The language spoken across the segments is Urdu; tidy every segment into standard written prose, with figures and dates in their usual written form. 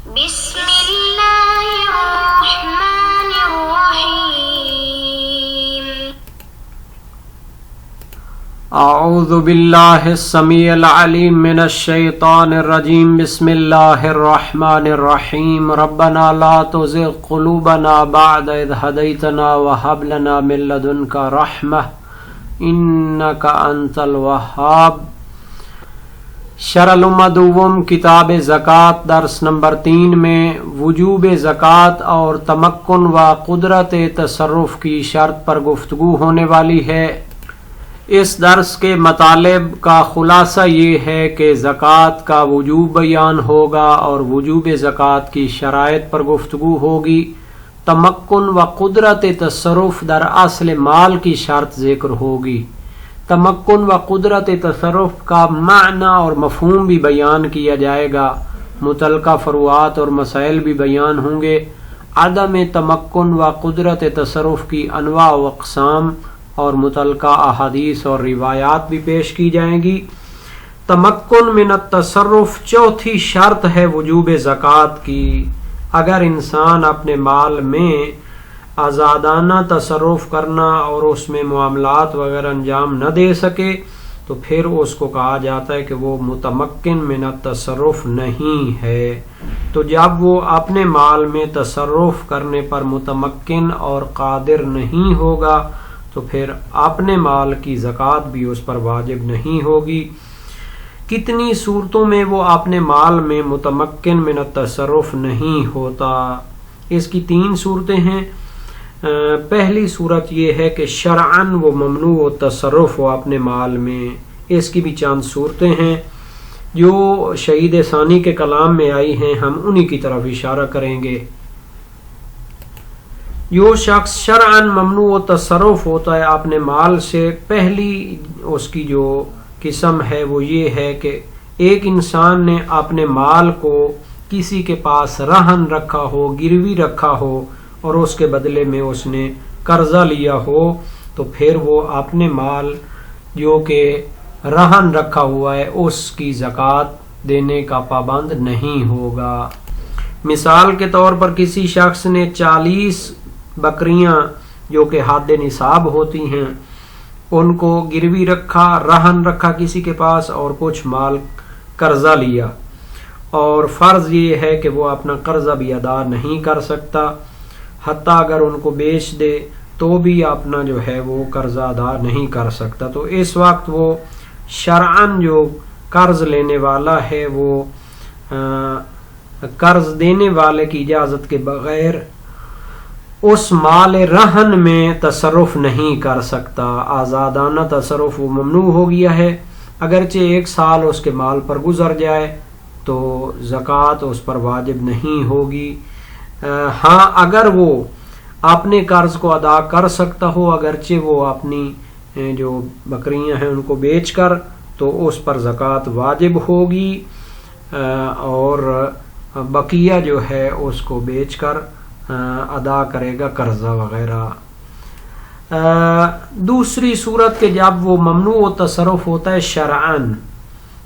بسم اللہ الرحمن الرحیم اعوذ باللہ السمیع العلیم من الشیطان الرجیم بسم اللہ الرحمن الرحیم ربنا لا تزغ قلوبنا بعد اذ ہدیتنا وہب لنا من لدنک رحمہ انک انت الوہاب۔ شرح المدوم کتاب زکوٰۃ درس نمبر 3 میں وجوب زکوٰۃ اور تمکن و قدرت تصرف کی شرط پر گفتگو ہونے والی ہے۔ اس درس کے مطالب کا خلاصہ یہ ہے کہ زکوٰۃ کا وجوب بیان ہوگا اور وجوب زکوٰۃ کی شرائط پر گفتگو ہوگی۔ تمکن و قدرت تصرف در اصل مال کی شرط ذکر ہوگی۔ تمکن و قدرت تصرف کا معنی اور مفہوم بھی بیان کیا جائے گا۔ متعلقہ فروعات اور مسائل بھی بیان ہوں گے۔ عدم تمکن و قدرت تصرف کی انواع و اقسام اور متعلقہ احادیث اور روایات بھی پیش کی جائیں گی۔ تمکن من التصرف چوتھی شرط ہے وجوب زکوٰۃ کی۔ اگر انسان اپنے مال میں آزادانہ تصرف کرنا اور اس میں معاملات وغیرہ انجام نہ دے سکے تو پھر اس کو کہا جاتا ہے کہ وہ متمکن من التصرف نہیں ہے۔ تو جب وہ اپنے مال میں تصرف کرنے پر متمکن اور قادر نہیں ہوگا تو پھر اپنے مال کی زکوٰۃ بھی اس پر واجب نہیں ہوگی۔ کتنی صورتوں میں وہ اپنے مال میں متمکن من التصرف نہیں ہوتا؟ اس کی 3 صورتیں ہیں۔ پہلی صورت یہ ہے کہ شرعاً وہ ممنوع و تصرف ہو اپنے مال میں۔ اس کی بھی چند صورتیں ہیں جو شہید ثانی کے کلام میں آئی ہیں، ہم انہی کی طرف اشارہ کریں گے۔ جو شخص شرعاً ممنوع و تصرف ہوتا ہے اپنے مال سے، پہلی اس کی جو قسم ہے وہ یہ ہے کہ ایک انسان نے اپنے مال کو کسی کے پاس رہن رکھا ہو، گروی رکھا ہو اور اس کے بدلے میں اس نے قرضہ لیا ہو، تو پھر وہ اپنے مال جو کہ رہن رکھا ہوا ہے اس کی زکوٰۃ دینے کا پابند نہیں ہوگا۔ مثال کے طور پر کسی شخص نے 40 بکریاں جو کہ حد نصاب ہوتی ہیں ان کو گروی رکھا، رہن رکھا کسی کے پاس، اور کچھ مال قرضہ لیا، اور فرض یہ ہے کہ وہ اپنا قرضہ بھی ادا نہیں کر سکتا، حتیٰ اگر ان کو بیچ دے تو بھی اپنا جو ہے وہ قرضہ ادا نہیں کر سکتا۔ تو اس وقت وہ شرعاً جو قرض لینے والا ہے وہ قرض دینے والے کی اجازت کے بغیر اس مال رہن میں تصرف نہیں کر سکتا۔ آزادانہ تصرف وہ ممنوع ہو گیا ہے۔ اگرچہ 1 سال اس کے مال پر گزر جائے تو زکوٰۃ اس پر واجب نہیں ہوگی۔ ہاں اگر وہ اپنے قرض کو ادا کر سکتا ہو، اگرچہ وہ اپنی جو بکریاں ہیں ان کو بیچ کر، تو اس پر زکوٰۃ واجب ہوگی، اور بقیہ جو ہے اس کو بیچ کر ادا کرے گا قرضہ وغیرہ۔ دوسری صورت کہ جب وہ ممنوع و تصرف ہوتا ہے شرعاً،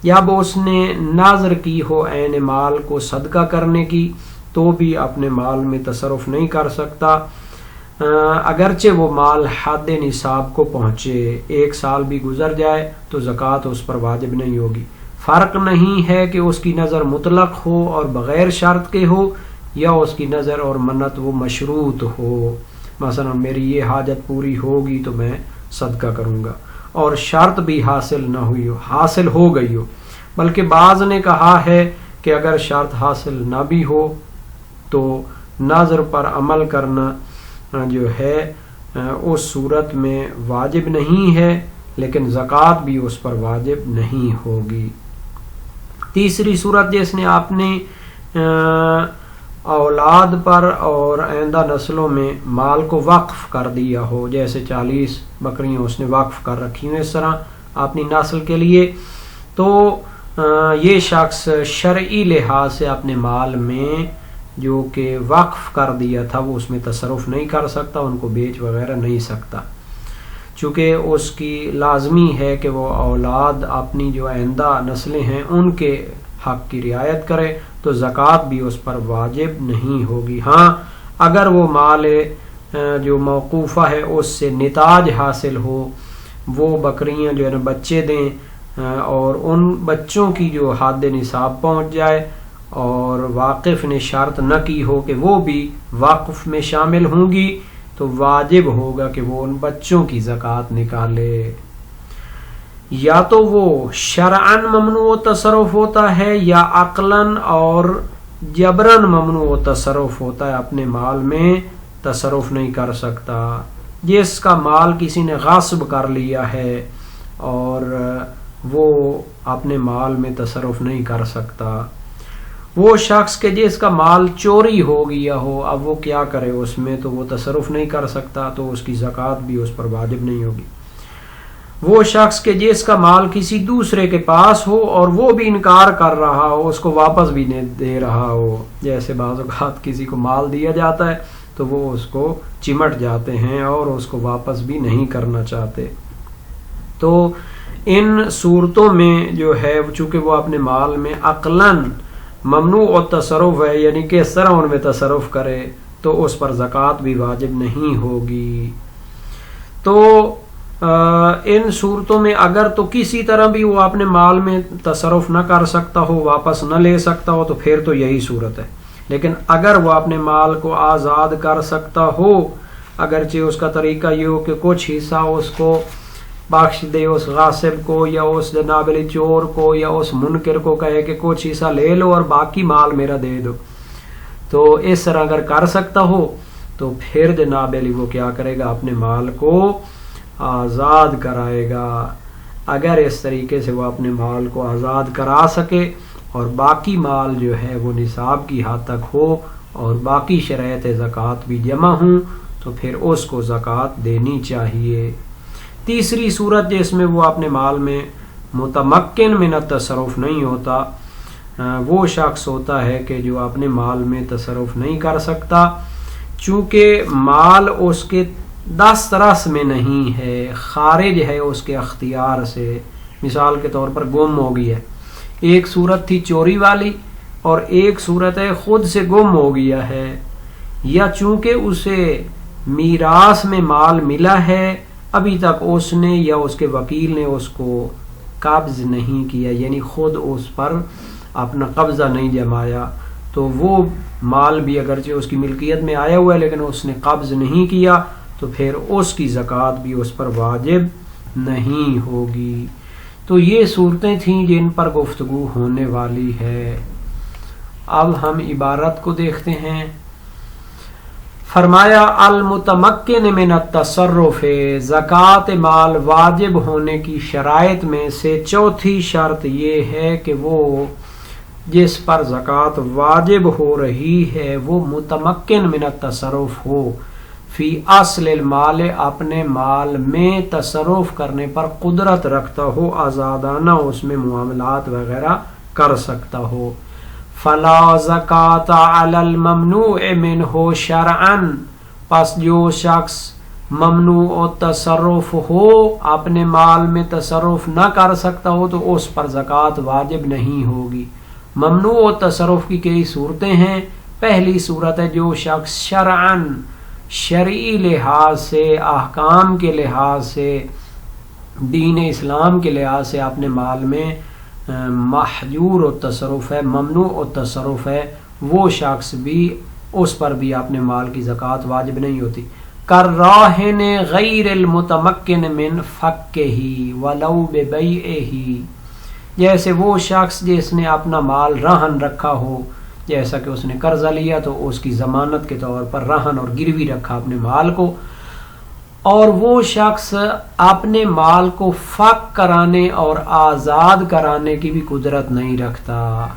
جب اس نے نذر کی ہو عین مال کو صدقہ کرنے کی تو بھی اپنے مال میں تصرف نہیں کر سکتا، اگرچہ وہ مال حد نصاب کو پہنچے، 1 سال بھی گزر جائے تو زکوٰۃ اس پر واجب نہیں ہوگی۔ فرق نہیں ہے کہ اس کی نظر مطلق ہو اور بغیر شرط کے ہو، یا اس کی نظر اور منت وہ مشروط ہو، مثلا میری یہ حاجت پوری ہوگی تو میں صدقہ کروں گا، اور شرط بھی حاصل نہ ہوئی ہو، حاصل ہو گئی ہو۔ بلکہ بعض نے کہا ہے کہ اگر شرط حاصل نہ بھی ہو تو نذر پر عمل کرنا جو ہے اس صورت میں واجب نہیں ہے، لیکن زکوٰۃ بھی اس پر واجب نہیں ہوگی۔ تیسری صورت جس نے اپنے اولاد پر اور آئندہ نسلوں میں مال کو وقف کر دیا ہو، جیسے 40 بکریاں اس نے وقف کر رکھی ہیں اس طرح اپنی نسل کے لیے، تو یہ شخص شرعی لحاظ سے اپنے مال میں جو کہ وقف کر دیا تھا وہ اس میں تصرف نہیں کر سکتا، ان کو بیچ وغیرہ نہیں سکتا، چونکہ اس کی لازمی ہے کہ وہ اولاد اپنی جو آئندہ نسلیں ہیں ان کے حق کی رعایت کرے، تو زکوٰۃ بھی اس پر واجب نہیں ہوگی۔ ہاں اگر وہ مال جو موقوفہ ہے اس سے نتاج حاصل ہو، وہ بکریاں جو ہے نا بچے دیں اور ان بچوں کی جو حد نصاب پہنچ جائے اور واقف نے شرط نہ کی ہو کہ وہ بھی وقف میں شامل ہوں گی، تو واجب ہوگا کہ وہ ان بچوں کی زکوٰۃ نکالے۔ یا تو وہ شرعاً ممنوع تصرف ہوتا ہے یا عقلاً اور جبراً ممنوع تصرف ہوتا ہے، اپنے مال میں تصرف نہیں کر سکتا۔ جس کا مال کسی نے غصب کر لیا ہے اور وہ اپنے مال میں تصرف نہیں کر سکتا، وہ شخص کے جس کا مال چوری ہو گیا ہو، اب وہ کیا کرے اس میں، تو وہ تصرف نہیں کر سکتا، تو اس کی زکوٰۃ بھی اس پر واجب نہیں ہوگی۔ وہ شخص کے جس کا مال کسی دوسرے کے پاس ہو اور وہ بھی انکار کر رہا ہو، اس کو واپس بھی نہیں دے رہا ہو، جیسے بعض اوقات کسی کو مال دیا جاتا ہے تو وہ اس کو چمٹ جاتے ہیں اور اس کو واپس بھی نہیں کرنا چاہتے، تو ان صورتوں میں جو ہے چونکہ وہ اپنے مال میں عقلاً ممنوع اور تصرف ہے، یعنی کہ اس طرح ان میں تصرف کرے، تو اس پر زکوٰۃ بھی واجب نہیں ہوگی۔ تو ان صورتوں میں اگر تو کسی طرح بھی وہ اپنے مال میں تصرف نہ کر سکتا ہو، واپس نہ لے سکتا ہو، تو پھر تو یہی صورت ہے۔ لیکن اگر وہ اپنے مال کو آزاد کر سکتا ہو، اگرچہ اس کا طریقہ یہ ہو کہ کچھ حصہ اس کو بخش دے اس غاصب کو یا اس نابلی چور کو یا اس منکر کو، کہے کہ کچھ حصہ لے لو اور باقی مال میرا دے دو، تو اس طرح اگر کر سکتا ہو تو پھر جناب علی وہ کیا کرے گا، اپنے مال کو آزاد کرائے گا۔ اگر اس طریقے سے وہ اپنے مال کو آزاد کرا سکے اور باقی مال جو ہے وہ نصاب کی حد تک ہو اور باقی شرائط زکوٰۃ بھی جمع ہوں، تو پھر اس کو زکوٰۃ دینی چاہیے۔ تیسری صورت جس میں وہ اپنے مال میں متمکن من التصرف نہیں ہوتا، وہ شخص ہوتا ہے کہ جو اپنے مال میں تصرف نہیں کر سکتا، چونکہ مال اس کے دسترس میں نہیں ہے، خارج ہے اس کے اختیار سے۔ مثال کے طور پر گم ہو گئی ہے، ایک صورت تھی چوری والی اور ایک صورت ہے خود سے گم ہو گیا ہے، یا چونکہ اسے میراث میں مال ملا ہے، ابھی تک اس نے یا اس کے وکیل نے اس کو قبض نہیں کیا، یعنی خود اس پر اپنا قبضہ نہیں جمایا، تو وہ مال بھی اگرچہ اس کی ملکیت میں آیا ہوا ہے لیکن اس نے قبض نہیں کیا، تو پھر اس کی زکوٰۃ بھی اس پر واجب نہیں ہوگی۔ تو یہ صورتیں تھیں جن پر گفتگو ہونے والی ہے۔ اب ہم عبارت کو دیکھتے ہیں۔ فرمایا المتمکن من التصرف، زکوٰۃ مال واجب ہونے کی شرائط میں سے چوتھی شرط یہ ہے کہ وہ جس پر زکوٰۃ واجب ہو رہی ہے وہ متمکن من التصرف ہو، فی اصل المال، اپنے مال میں تصرف کرنے پر قدرت رکھتا ہو، آزادانہ اس میں معاملات وغیرہ کر سکتا ہو۔ فلا زکوٰۃ علی الممنوع منہ شرعا، پس جو شخص ممنوع تصرف ہو، اپنے مال میں تصرف نہ کر سکتا ہو، تو اس پر زکوٰۃ واجب نہیں ہوگی۔ ممنوع تصرف کی کئی صورتیں ہیں۔ پہلی صورت ہے جو شخص شرعاً، شرعی لحاظ سے، احکام کے لحاظ سے، دین اسلام کے لحاظ سے اپنے مال میں محجور و تصرف ہے، ممنوع و تصرف ہے، وہ شخص بھی اس پر بھی اپنے مال کی زکوٰۃ واجب نہیں ہوتی۔ کالراہن غیر المتمکن من فکہ ولو ببیعہ، جیسے وہ شخص جس نے اپنا مال رہن رکھا ہو، جیسا کہ اس نے قرضہ لیا تو اس کی ضمانت کے طور پر رہن اور گروی رکھا اپنے مال کو، اور وہ شخص اپنے مال کو فک کرانے اور آزاد کرانے کی بھی قدرت نہیں رکھتا،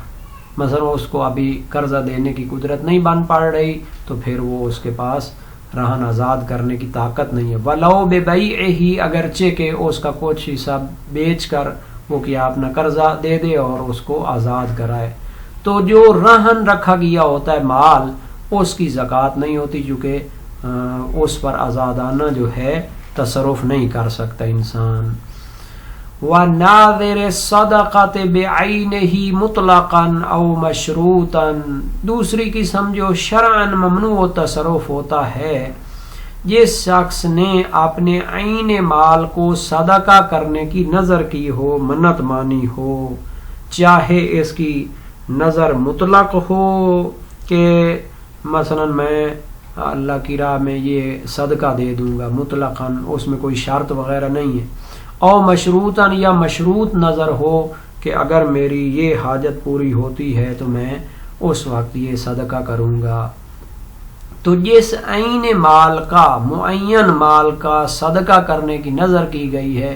مثلا اس کو ابھی قرضہ دینے کی قدرت نہیں بن پڑ رہی، تو پھر وہ اس کے پاس رہن آزاد کرنے کی طاقت نہیں ہے۔ ولو ببیعہ، اگرچہ کہ اس کا کچھ حصہ بیچ کر وہ کیا اپنا قرضہ دے دے اور اس کو آزاد کرائے، تو جو رہن رکھا گیا ہوتا ہے مال، اس کی زکوٰۃ نہیں ہوتی، چونکہ اس پر آزادانہ جو ہے تصرف نہیں کر سکتا انسان۔ وَنَاظِرِ الصَّدَقَةِ بِعَيْنِهِ مُطْلَقًا أَوْ مَشْرُوطًا، دوسری قسم جو شرعاً ممنوع تصرف ہوتا ہے، جس شخص نے اپنے عین مال کو صدقہ کرنے کی نظر کی ہو، منت مانی ہو، چاہے اس کی نظر مطلق ہو کہ مثلا میں اللہ کی راہ میں یہ صدقہ دے دوں گا مطلقاً، اس میں کوئی شرط وغیرہ نہیں ہے، او مشروطاً یا مشروط نظر ہو کہ اگر میری یہ حاجت پوری ہوتی ہے تو میں اس وقت یہ صدقہ کروں گا۔ تو جس عین مال کا، معین مال کا صدقہ کرنے کی نظر کی گئی ہے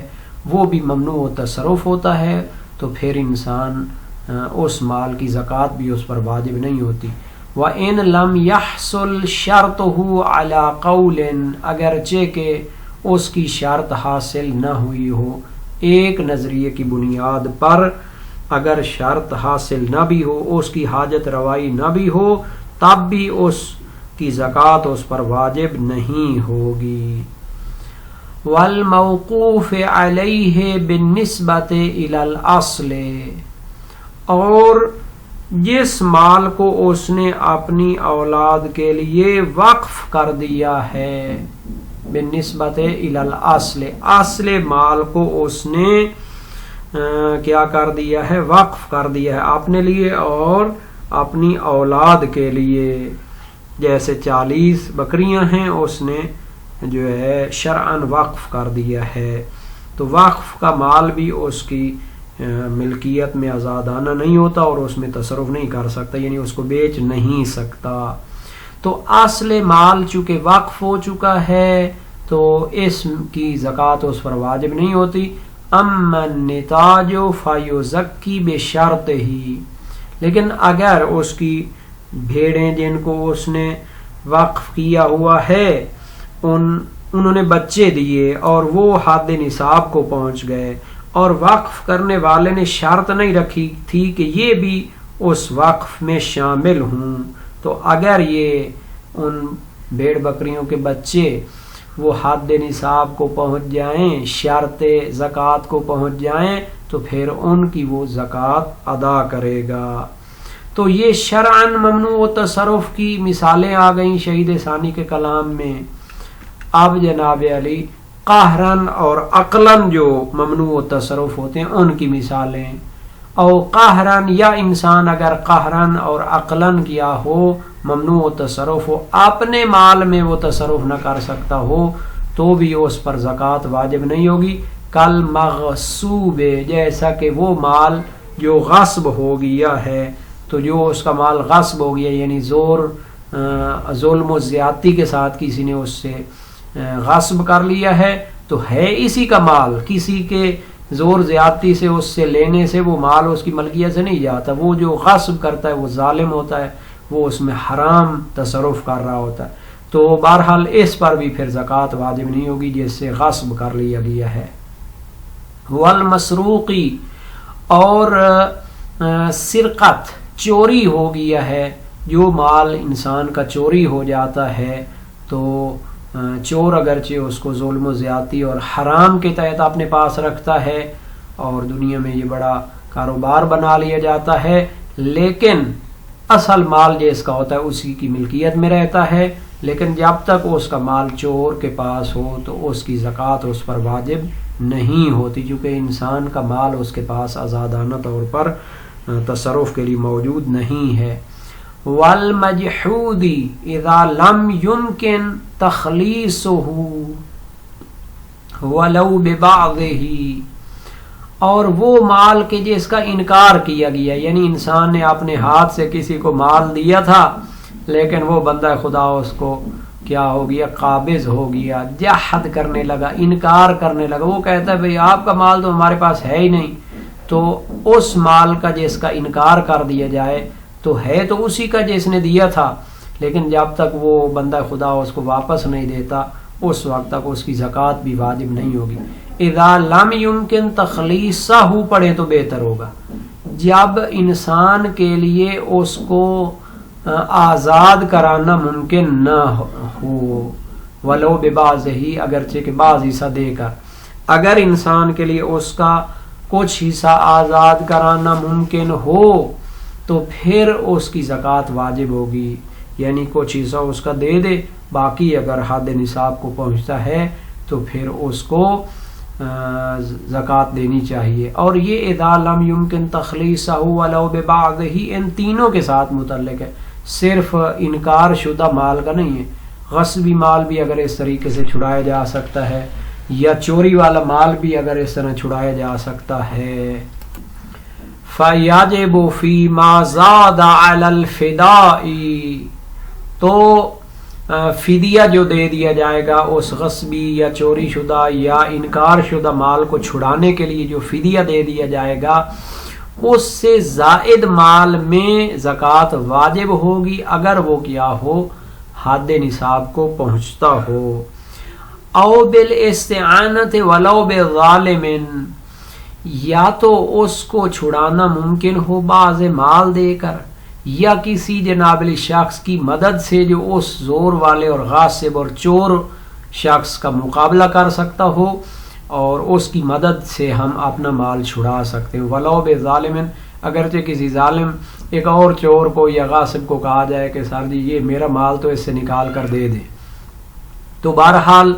وہ بھی ممنوع تصرف ہوتا ہے، تو پھر انسان اس مال کی زکوٰۃ بھی اس پر واجب نہیں ہوتی۔ وَإِن لَمْ يَحْصُلْ شَرْطُهُ عَلَى قَوْلٍ، اگرچہ کہ اس کی شرط حاصل نہ ہوئی ہو، ایک نظریے کی بنیاد پر اگر شرط حاصل نہ بھی ہو، اس کی حاجت روائی نہ بھی ہو، تب بھی اس کی زکوٰۃ اس پر واجب نہیں ہوگی۔ وَالْمَوْقُوفِ عَلَيْهِ بِالنِّسْبَةِ إِلَى الْأَصْلِ، اور جس مال کو اس نے اپنی اولاد کے لیے وقف کر دیا ہے، بالنسبت الی الاصل، اصل مال کو اس نے کیا کر دیا ہے، وقف کر دیا ہے اپنے لیے اور اپنی اولاد کے لیے، جیسے 40 بکریاں ہیں اس نے جو ہے شرعاً وقف کر دیا ہے، تو وقف کا مال بھی اس کی ملکیت میں آزادانہ نہیں ہوتا اور اس میں تصرف نہیں کر سکتا، یعنی اس کو بیچ نہیں سکتا۔ تو اصل مال چونکہ وقف ہو چکا ہے تو اس کی زکوٰۃ اس پر واجب نہیں ہوتی۔ اما النتاج فیزکی بشرطہ، لیکن اگر اس کی بھیڑیں جن کو اس نے وقف کیا ہوا ہے انہوں نے بچے دیے اور وہ حد نصاب کو پہنچ گئے، اور وقف کرنے والے نے شرط نہیں رکھی تھی کہ یہ بھی اس وقف میں شامل ہوں، تو اگر یہ ان بھیڑ بکریوں کے بچے وہ حد نصاب کو پہنچ جائیں، شرط زکوٰۃ کو پہنچ جائیں، تو پھر ان کی وہ زکوٰۃ ادا کرے گا۔ تو یہ شرعاً ممنوع تصرف کی مثالیں آ گئیں شہید ثانی کے کلام میں۔ اب جناب علی قہراً اور عقلاً جو ممنوع تصرف ہوتے ہیں ان کی مثالیں، او قہراً یا انسان اگر قہراً اور عقلاً کیا ہو ممنوع تصرف ہو، اپنے مال میں وہ تصرف نہ کر سکتا ہو تو بھی اس پر زکوٰۃ واجب نہیں ہوگی۔ کل مغصوب، جیسا کہ وہ مال جو غصب ہو گیا ہے، تو جو اس کا مال غصب ہو گیا یعنی ظلم و زیادتی کے ساتھ کسی نے اس سے غصب کر لیا ہے، تو ہے اسی کا مال، کسی کے زور زیادتی سے اس سے لینے سے وہ مال اس کی ملکیت سے نہیں جاتا، وہ جو غصب کرتا ہے وہ ظالم ہوتا ہے، وہ اس میں حرام تصرف کر رہا ہوتا ہے، تو بہرحال اس پر بھی پھر زکوٰۃ واجب نہیں ہوگی جس سے غصب کر لیا گیا ہے۔ والمسروقی، اور سرقت، چوری ہو گیا ہے، جو مال انسان کا چوری ہو جاتا ہے تو چور اگرچہ اس کو ظلم و زیادتی اور حرام کے تحت اپنے پاس رکھتا ہے اور دنیا میں یہ بڑا کاروبار بنا لیا جاتا ہے، لیکن اصل مال جس کا ہوتا ہے اسی کی ملکیت میں رہتا ہے، لیکن جب تک اس کا مال چور کے پاس ہو تو اس کی زکوٰۃ اس پر واجب نہیں ہوتی، کیونکہ انسان کا مال اس کے پاس آزادانہ طور پر تصرف کے لیے موجود نہیں ہے۔ والمجحود اذا لم يمكن تخلیصه ولو ببعضه، اور وہ مال کے جس کا انکار کیا گیا، یعنی انسان نے اپنے ہاتھ سے کسی کو مال دیا تھا لیکن وہ بندہ خدا اس کو کیا ہو گیا، قابض ہو گیا، جحد کرنے لگا، انکار کرنے لگا، وہ کہتا ہے بھئی آپ کا مال تو ہمارے پاس ہے ہی نہیں، تو اس مال کا جس کا انکار کر دیا جائے تو ہے تو اسی کا جس نے دیا تھا، لیکن جب تک وہ بندہ خدا اس کو واپس نہیں دیتا اس وقت تک اس کی زکوٰۃ بھی واجب نہیں ہوگی۔ اذا لم يمكن تخلیصہ پڑھے تو بہتر ہوگا، جب انسان کے لیے اس کو آزاد کرانا ممکن نہ ہو، ولو ببعضہ، اگرچہ کہ بعض حصہ دے کر، اگر انسان کے لیے اس کا کچھ حصہ آزاد کرانا ممکن ہو تو پھر اس کی زکوٰۃ واجب ہوگی، یعنی کچھ حصہ اس کا دے دے، باقی اگر حد نصاب کو پہنچتا ہے تو پھر اس کو زکوٰۃ دینی چاہیے۔ اور یہ اذا لم یمکن تخلیصہ ولو ببعضہ ان تینوں کے ساتھ متعلق ہے، صرف انکار شدہ مال کا نہیں ہے، غصبی مال بھی اگر اس طریقے سے چھڑایا جا سکتا ہے یا چوری والا مال بھی اگر اس طرح چھڑایا جا سکتا ہے۔ فَيَجِبُ فِي مَا زَادَ عَلَى الْفِدَاءِ، تو فدیہ جو دے دیا جائے گا اس غصبی یا چوری شدہ یا انکار شدہ مال کو چھڑانے کے لیے جو فدیہ دے دیا جائے گا، اس سے زائد مال میں زکوٰۃ واجب ہوگی اگر وہ کیا ہو، حد نصاب کو پہنچتا ہو۔ او بالاستعانۃ ولو بظالم، یا تو اس کو چھڑانا ممکن ہو بعض مال دے کر یا کسی جناب علی شخص کی مدد سے جو اس زور والے اور غاصب اور چور شخص کا مقابلہ کر سکتا ہو، اور اس کی مدد سے ہم اپنا مال چھڑا سکتے ہیں۔ ولو بظالم، اگرچہ کسی ظالم ایک اور چور کو یا غاصب کو کہا جائے کہ سر جی یہ میرا مال تو اس سے نکال کر دے دے، تو بہرحال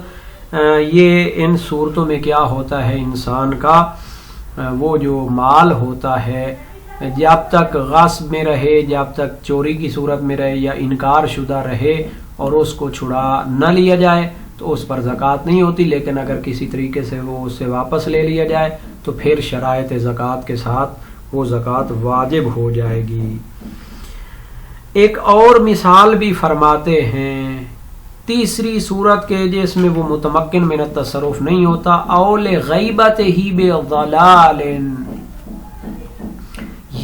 یہ ان صورتوں میں کیا ہوتا ہے، انسان کا وہ جو مال ہوتا ہے جب تک غصب میں رہے، جب تک چوری کی صورت میں رہے یا انکار شدہ رہے اور اس کو چھڑا نہ لیا جائے تو اس پر زکوٰۃ نہیں ہوتی، لیکن اگر کسی طریقے سے وہ اس سے واپس لے لیا جائے تو پھر شرائط زکوٰۃ کے ساتھ وہ زکوٰۃ واجب ہو جائے گی۔ ایک اور مثال بھی فرماتے ہیں تیسری صورت کے جس میں وہ متمکن من التصرف نہیں ہوتا، اول غیبت ہی بضلال،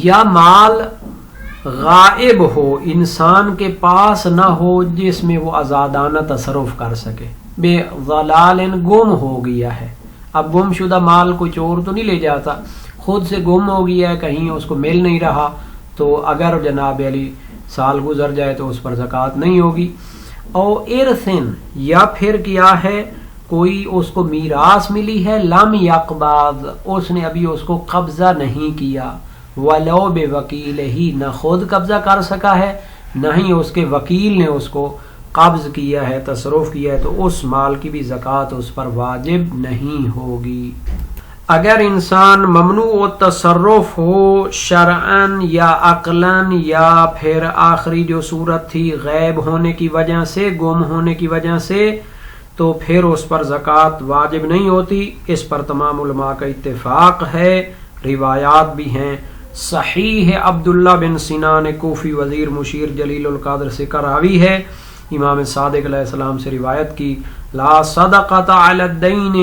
یا مال غائب ہو، انسان کے پاس نہ ہو جس میں وہ آزادانہ تصرف کر سکے، بے ضلال گم ہو گیا ہے۔ اب گم شدہ مال کوئی چور تو نہیں لے جاتا، خود سے گم ہو گیا ہے، کہیں اس کو مل نہیں رہا، تو اگر جناب علی سال گزر جائے تو اس پر زکوٰۃ نہیں ہوگی۔ او ارثن، یا پھر کیا ہے کوئی اس کو میراث ملی ہے، لم یقبض، اس نے ابھی اس کو قبضہ نہیں کیا، ولو بوکیل ہی، نہ خود قبضہ کر سکا ہے نہ ہی اس کے وکیل نے اس کو قبض کیا ہے، تصرف کیا ہے، تو اس مال کی بھی زکوٰۃ اس پر واجب نہیں ہوگی۔ اگر انسان ممنوع تصرف ہو شرعاً یا عقلاً، یا پھر آخری جو صورت تھی غیب ہونے کی وجہ سے، گم ہونے کی وجہ سے، تو پھر اس پر زکوٰۃ واجب نہیں ہوتی۔ اس پر تمام علماء کا اتفاق ہے، روایات بھی ہیں۔ صحیح عبداللہ بن سنان کوفی وزیر مشیر جلیل القدر سے کراوی ہے، امام صادق علیہ السلام سے روایت کی، لا صدقۃ علی الدین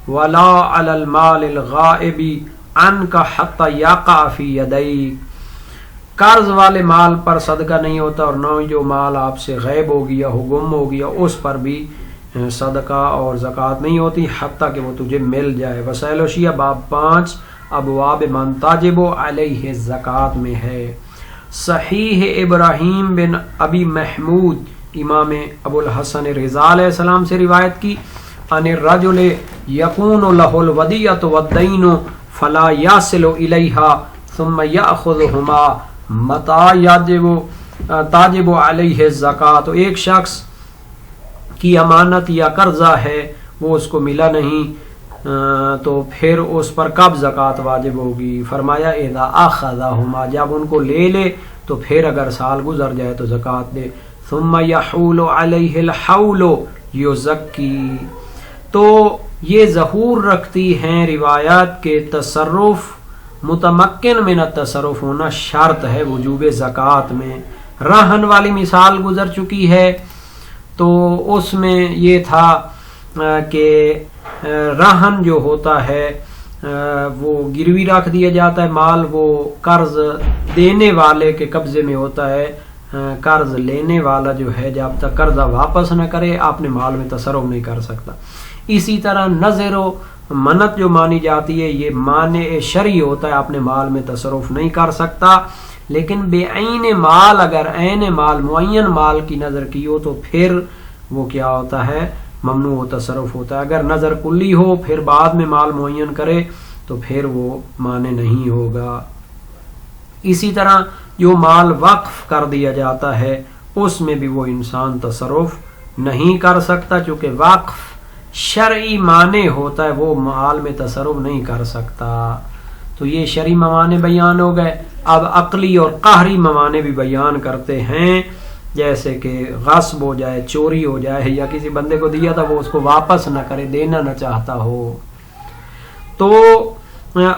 ولا علی المال الغائب عنک حتی یقع فی یدیک، قرض والے مال پر صدقہ نہیں ہوتا، اور نہ جو مال آپ سے غائب ہو گیا ہو، گم ہو گیا، اس پر بھی صدقہ اور زکوٰۃ نہیں ہوتی حتیٰ کہ وہ تجھے مل جائے۔ وسائل وشیہ باب 5 ابواب من تجب علیہ الزکوٰۃ میں ہے۔ صحیح ابراہیم بن ابی محمود امام ابو الحسن رضا علیہ السلام سے روایت کی، ان الرجل یکون لہ الودیعۃ والدین فلا یصل الیہا ثم یأخذہما متی تجب علیہ الزکوٰۃ، تو ایک شخص کی امانت یا قرضہ ہے وہ اس کو ملا نہیں تو پھر اس پر کب زکوٰۃ واجب ہوگی؟ فرمایا اذا اخذہما، جب ان کو لے لے تو پھر اگر سال گزر جائے تو زکوٰۃ دے۔ ثم یحول علیہ الحول یزکی، تو یہ ظہور رکھتی ہیں روایات کے تصرف متمکن من التصرف ہونا شرط ہے وجوب زکوٰۃ میں۔ رہن والی مثال گزر چکی ہے، تو اس میں یہ تھا کہ رہن جو ہوتا ہے وہ گروی رکھ دیا جاتا ہے مال، وہ قرض دینے والے کے قبضے میں ہوتا ہے، قرض لینے والا جو ہے جب تک قرضہ واپس نہ کرے اپنے مال میں تصرف نہیں کر سکتا۔ اسی طرح نظر و منت جو مانی جاتی ہے یہ مانع شرعی ہوتا ہے، اپنے مال میں تصرف نہیں کر سکتا، لیکن بے عین مال، اگر عین مال معین مال کی نظر کی ہو تو پھر وہ کیا ہوتا ہے ممنوع و تصرف ہوتا ہے. اگر نظر کلی ہو پھر بعد میں مال معین کرے تو پھر وہ مانع نہیں ہوگا. اسی طرح جو مال وقف کر دیا جاتا ہے اس میں بھی وہ انسان تصرف نہیں کر سکتا، چونکہ وقف شرعی معنی ہوتا ہے، وہ مال میں تصرف نہیں کر سکتا. تو یہ شرعی موانع بیان ہو گئے. اب عقلی اور قہری موانع بھی بیان کرتے ہیں، جیسے کہ غصب ہو جائے، چوری ہو جائے، یا کسی بندے کو دیا تھا وہ اس کو واپس نہ کرے، دینا نہ چاہتا ہو. تو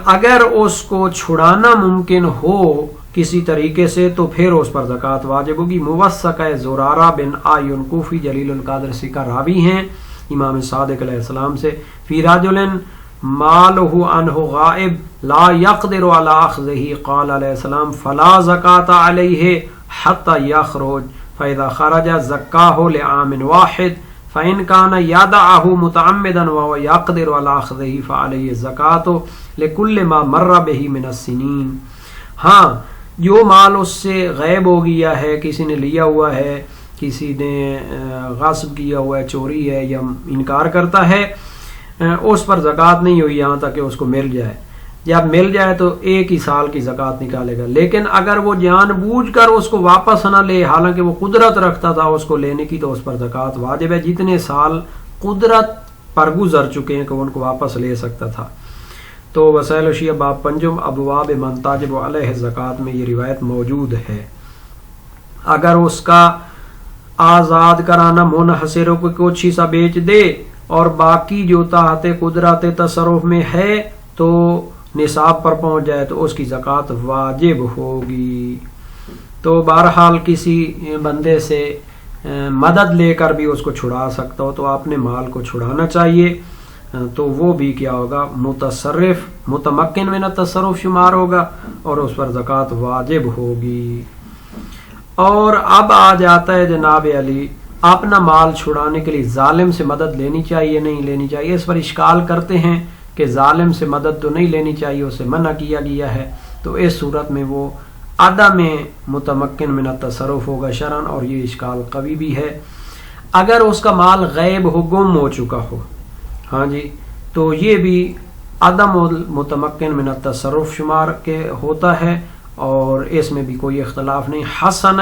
اگر اس کو چھڑانا ممکن ہو کسی طریقے سے تو پھر اس پر زکوٰۃ واجب ہوگی. موثقہ زرارہ بن آیون کوفی جلیل القدر سی کا راوی ہیں امام صادق علیہ السلام سے، فی رجل مالہ عنہ غائب لا يقدر على اخذه قال علیہ السلام فلا زکوٰۃ علیہ حتى يخرج فاذا خرج زکاہ لعام واحد فإن كان يدعه متعمدا وهو يقدر على اخذه فعليه الزکاۃ لكل ما مر به من السنين. ہاں جو مال اس سے غائب ہو گیا ہے، کسی نے لیا ہوا ہے، کسی نے غصب کیا ہوا ہے، چوری ہے یا انکار کرتا ہے، اس پر زکوٰۃ نہیں ہوئی یہاں تک کہ اس کو مل جائے. جب مل جائے تو ایک ہی سال کی زکوٰۃ نکالے گا. لیکن اگر وہ جان بوجھ کر اس کو واپس نہ لے، حالانکہ وہ قدرت رکھتا تھا اس کو لینے کی، تو اس پر زکوٰۃ واجب ہے. جتنے سال قدرت پر گزر چکے ہیں کہ وہ ان کو واپس لے سکتا تھا. تو وسائل الشیعہ باب پنجم ابواب من تاجب علیہ الزکوٰۃ میں یہ روایت موجود ہے. اگر اس کا آزاد کرانا منحصر ہو کہ کچھ حصہ بیچ دے اور باقی جو تحت قدرت تصرف میں ہے تو نصاب پر پہنچ جائے تو اس کی زکوٰۃ واجب ہوگی. تو بہرحال کسی بندے سے مدد لے کر بھی اس کو چھڑا سکتا ہو تو اپنے مال کو چھڑانا چاہیے، تو وہ بھی کیا ہوگا، متصرف متمکن من التصرف شمار ہوگا اور اس پر زکوٰۃ واجب ہوگی. اور اب آ جاتا ہے جناب علی، اپنا مال چھڑانے کے لیے ظالم سے مدد لینی چاہیے نہیں لینی چاہیے. اس پر اشکال کرتے ہیں کہ ظالم سے مدد تو نہیں لینی چاہیے، اسے منع کیا گیا ہے. تو اس صورت میں وہ عدم متمکن من التصرف ہوگا شرعاً، اور یہ اشکال قوی بھی ہے. اگر اس کا مال غیب ہو، گم ہو چکا ہو، ہاں جی، تو یہ بھی عدم متمکن من التصرف شمار کے ہوتا ہے، اور اس میں بھی کوئی اختلاف نہیں. حسن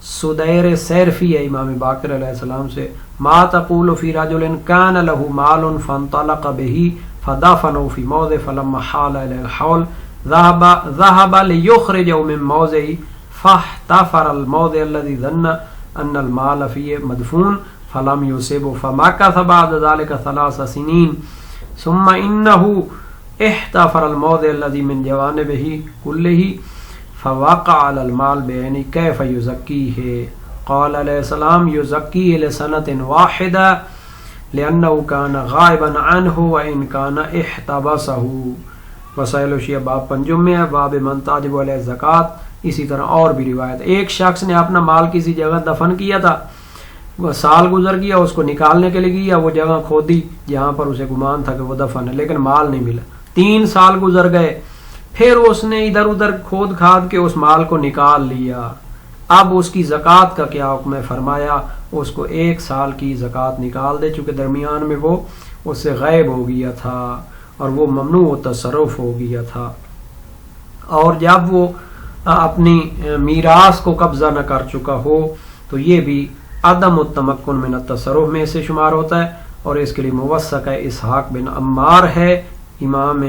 سدیر سیرفی ہے امام باقر علیہ السلام سے، ما تقول فی رجل کان له مال فانطلق به فدفنوا في موضع فلما حال الى الحول ذهب ليخرجه من موضعه فاحتفر الموضع الذي ظن ان المال فيه مدفون فلم يصبه فمكث بعد ذلك 3 سنين ثم انه احتفر الموضع الذي من جوانبه كله فوقع على المال بعينه كيف يزكيه قال عليه السلام يزكيه لسنة واحدة لأنه كان غائبا عنه وإن كان احتبسه. وسائل الشیعہ باب پنجم میں ہے، باب من تاجب علیہ الزکوٰۃ. اسی طرح اور بھی روایت، ایک شخص نے اپنا مال کسی جگہ دفن کیا تھا، وہ سال گزر گیا، اس کو نکالنے کے لیے گیا، وہ جگہ کھودی جہاں پر اسے گمان تھا کہ وہ دفن ہے، لیکن مال نہیں ملا. 3 سال گزر گئے، پھر اس نے ادھر ادھر کھود کھاد کے اس مال کو نکال لیا. اب اس کی زکوٰۃ کا کیا حکم ہے؟ فرمایا اس کو 1 سال کی زکوٰۃ نکال دے، چونکہ درمیان میں وہ اس سے غائب ہو گیا تھا اور وہ ممنوع و تصرف ہو گیا تھا. اور جب وہ اپنی میراث کو قبضہ نہ کر چکا ہو تو یہ بھی عدم التمکن من التصرف میں سے شمار ہوتا ہے. اور اس کے لیے موثق ہے اسحاق بن عمار ہے، امام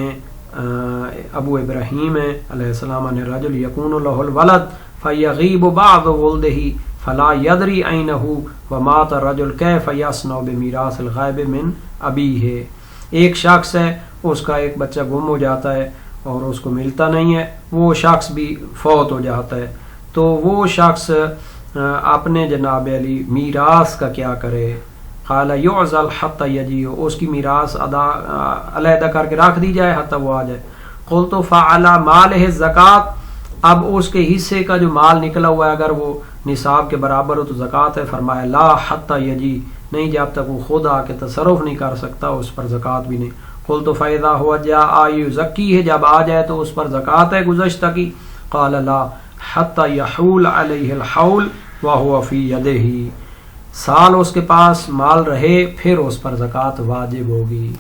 ابو ابراہیم علیہ السلام نے رجل یکون له الولد فیغیب بعض ولده فلا یدری اینہ ومات الرجل کیف یصنع بمیراث الغائب من ابیہ. ایک شخص ہے، اس کا ایک بچہ گم ہو جاتا ہے اور اس کو ملتا نہیں ہے، وہ شخص بھی فوت ہو جاتا ہے، تو وہ شخص اپنے جناب علی میراث کا کیا کرے؟ قال یعزل حتی یجیء، اس کی میراث علیحدہ کر کے رکھ دی جائے حتی وہ آ جائے. قلت فعلی مالہ الزکوٰۃ، اب اس کے حصے کا جو مال نکلا ہوا ہے اگر وہ نصاب کے برابر ہو تو زکوٰۃ ہے. فرمایا لا حتی یجیء، نہیں جب تک وہ خود آ کے تصرف نہیں کر سکتا اس پر زکوٰۃ بھی نہیں. قلت فاذا ہوا جاء یزکی ہے، جب آ جائے تو اس پر زکوٰۃ ہے گزشتہ کی. قال لا حتی یحول علیہ الحول وهو فی یدہ، سال اس کے پاس مال رہے پھر اس پر زکوٰۃ واجب ہوگی.